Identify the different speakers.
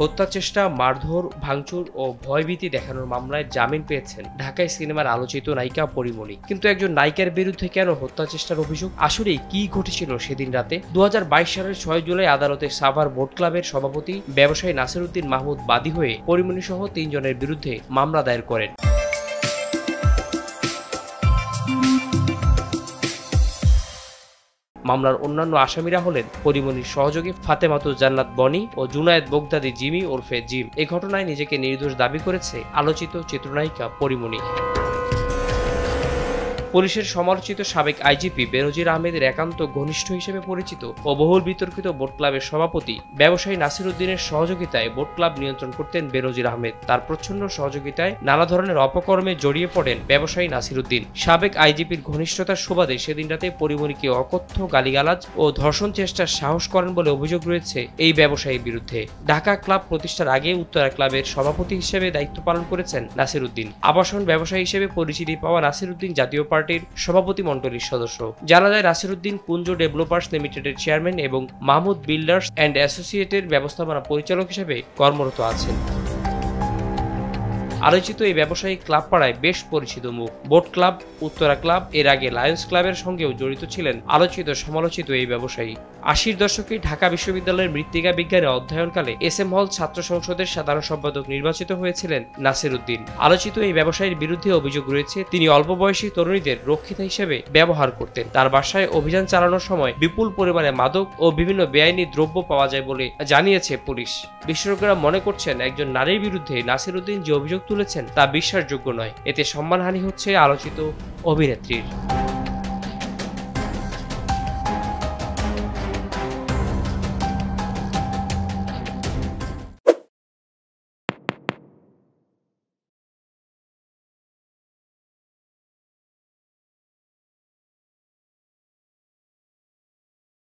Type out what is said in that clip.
Speaker 1: হত্যা চেষ্টা, মারধর, ভাঙচুর ও ভয়ভীতি দেখানোর মামলায় জামিন পেয়েছেন ঢাকায় সিনেমার আলোচিত নায়িকা পরীমনি। কিন্তু একজন নায়িকার বিরুদ্ধে কেন হত্যা চেষ্টার অভিযোগ? আসলে কি ঘটেছিল সেদিন রাতে? 2022 সালের 6 জুলাই আদালতে সাভার বোট ক্লাবের সভাপতি ব্যবসায়ী নাসিরউদ্দিন মাহমুদ বাদী হয়ে পরীমনি সহ 3 জনের বিরুদ্ধে মামলা দায়ের করেন। মামলার অন্যান্য আসামিরা হলেন পরীমনির সহযোগী ফাতেমাতুজ জান্নাত বনি ও জুনায়েদ বগদাদি জিমি ওরফে জিম। এই ঘটনায় নিজেকে নির্দোষ দাবি করেছে আলোচিত চিত্রনায়িকা পরীমনি। পুলিশের সমালোচিত সাবেক আইজিপি বেনজির আহমেদের একান্ত ঘনিষ্ঠ হিসেবে পরিচিত ও বহুল বিতর্কিত বোট ক্লাবের সভাপতি ব্যবসায়ী নাসিরউদ্দিনের সহযোগিতায় বোট ক্লাব নিয়ন্ত্রণ করতেন বেনজির আহমেদ। তার প্রচ্ছন্ন সহযোগিতায় নানা ধরনের অপকর্মে জড়িয়ে পড়েন ব্যবসায়ী নাসিরউদ্দিন। সাবেক আইজিপির ঘনিষ্ঠতার সুবাদে সেদিন রাতে পরীমনিকে অকথ্য গালিগালাজ ও ধর্ষণ চেষ্টার সাহস করেন বলে অভিযোগ রয়েছে এই ব্যবসায়ীর বিরুদ্ধে। ঢাকা ক্লাব প্রতিষ্ঠার আগে উত্তরা ক্লাবের সভাপতি হিসেবে দায়িত্ব পালন করেছেন নাসিরউদ্দিন। আবাসন ব্যবসায়ী হিসেবে পরিচিতি পাওয়া নাসিরউদ্দিন জাতীয় পার্টির সভাপতি মণ্ডলীর সদস্য। জানা যায় নাসিরউদ্দিন পুঞ্জ ডেভেলপার্স লিমিটেডের চেয়ারম্যান এবং মাহমুদ বিল্ডার্স অ্যান্ড অ্যাসোসিয়েটের ব্যবস্থাপনা পরিচালক হিসেবে কর্মরত আছেন। আলোচিত এই ব্যবসায়ী ক্লাব পাড়ায় বেশ পরিচিত মুখ। বোট ক্লাব, উত্তরা ক্লাব, এর আগে লায়ন্স ক্লাবের সঙ্গেও জড়িত ছিলেন আলোচিত সমালোচিত এই ব্যবসায়ী। 80-র দশকে ঢাকা বিশ্ববিদ্যালয়ের মৃত্তিকা বিজ্ঞানে অধ্যয়নকালে SM হল ছাত্র সংসদের সাধারণ সম্পাদক নির্বাচিত হয়েছিলেন নাসিরউদ্দিন। আলোচিত এই ব্যবসায়ীর বিরুদ্ধে অভিযোগ রয়েছে তিনি অল্প বয়সী তরুণীদের রক্ষিতা হিসেবে ব্যবহার করতেন। তার বাসায় অভিযান চালানোর সময় বিপুল পরিমাণে মাদক ও বিভিন্ন বেআইনি দ্রব্য পাওয়া যায় বলে জানিয়েছে পুলিশ। বিশেষজ্ঞরা মনে করছেন একজন নারীর বিরুদ্ধে নাসিরউদ্দিন যে অভিযোগ তুলেছেন তা বিশ্বাসযোগ্য নয়। এতে সম্মানহানি হচ্ছে আলোচিত অভিনেত্রীর।